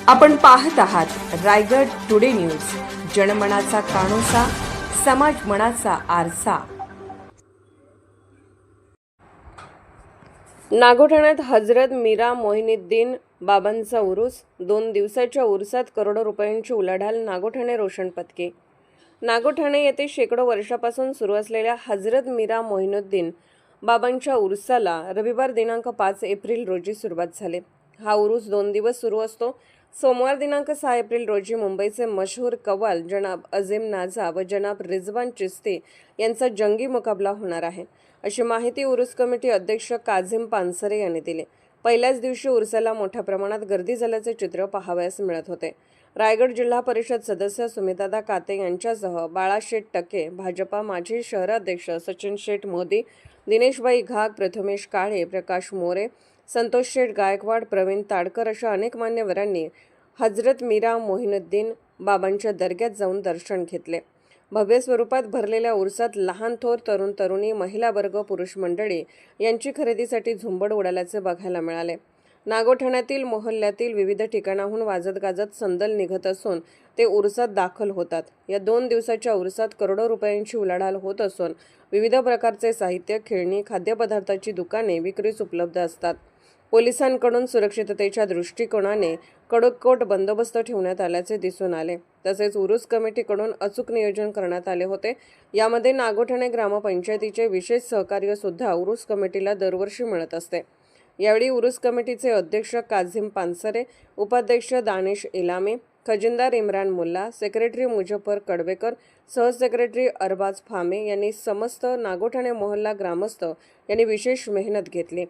आपण पाहत आहात रायगड टुडे न्यूज, जनमनाचा कानोसा, समाज मनाचा आरसा। नागोठण्यात हजरत मीरा मोहिनुद्दीन बाबांचा उरूस। 2 दिवसाच्या उरसात करोडो रुपयांची उलाढाल, नागोठणे रोशन पत्के। नागोठणे येथे शेकडो वर्षापासून सुरू असलेल्या हजरत मीरा मोहिनुद्दीन बाबांच्या उरसाला रविवार दिनांक 5 एप्रिल रोजी सुरुवात झाली। हा उरूस 2 दिवस सुरू असतो। सोमवार दिनांक 6 एप्रिल रोजी मुंबईचे मशहूर कव्वाल जनाब अजीम नाजा व जनाब रिजवान चिश्ती यांचा जंगी मुकाबला होणार आहे, अशी माहिती उरूस कमिटी अध्यक्ष काझीम पानसरे यांनी दिली। पहिल्याच दिवशी उरसाला मोठ्या प्रमाणात गर्दी झाल्याचे चित्र पाहावयास मिळत होते। रायगड जिल्हा परिषद सदस्य सुमितादा काते यांच्यासह बाळाशेठ टके, भाजपा माजी शहराध्यक्ष सचिन शेठ मोदी, दिनेशभाई घाग, प्रथमेश काळे, प्रकाश मोरे, संतोष शेठ गायकवाड, प्रवीण ताडकर अशा अनेक मान्यवरांनी हजरत मीरा मोहिनुद्दीन बाबांच्या दर्ग्यात जाऊन दर्शन घेतले। भव्य स्वरूपात भरलेल्या उरसात लहान थोर, तरुण तरुणी, महिला वर्ग, पुरुष मंडळी यांची खरेदीसाठी झुंबड उडाल्याचे बघायला मिळाले। नागोठण्यातील मोहल्ल्यातील विविध ठिकाणाहून वाजत गाजत संदल निघत असून ते उरसात दाखल होतात। या 2 दिवसाच्या उरसात करोडो रुपयांची उलाढाल होत असून विविध प्रकारचे साहित्य, खेळणी, खाद्यपदार्थाची दुकाने विक्रीस उपलब्ध असतात। पोलिसांकडून सुरक्षिततेच्या दृष्टिकोनाने कडककोट बंदोबस्त ठेवण्यात आल्याचे दिसून आले। तसेच उरूस कमिटीकडून अचूक नियोजन करण्यात आले होते। यामध्ये नागोठणे ग्रामपंचायतीचे विशेष सहकार्य सुद्धा उरूस कमिटीला दरवर्षी मिळत असते। यावेळी उरूस कमिटीचे अध्यक्ष काझीम पानसरे, उपाध्यक्ष दानिश इलामी, खजिनदार इम्रान मुल्ला, सेक्रेटरी मुजफ्फर कडवेकर, सहसेक्रेटरी अरबाज फामे यांनी समस्त नागोठणे मोहल्ला ग्रामस्थ यांनी विशेष मेहनत घेतली।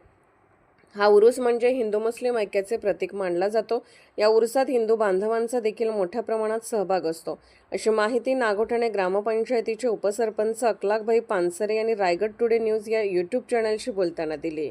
हा उरूस म्हणजे हिंदू मुस्लिम ऐक्याचे प्रतीक मानला जातो। या उरुसात हिंदू बांधवांचा देखील मोठ्या प्रमाणात सहभाग असतो, अशी माहिती नागोठणे ग्रामपंचायतीचे उपसरपंच अखलाकभाई पानसरे यांनी रायगड टुडे न्यूज या यूट्यूब चॅनलशी बोलताना दिली।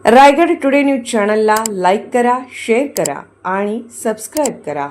रायगड टुडे न्यूज चॅनलला लाईक करा, शेअर करा आणि सबस्क्राईब करा.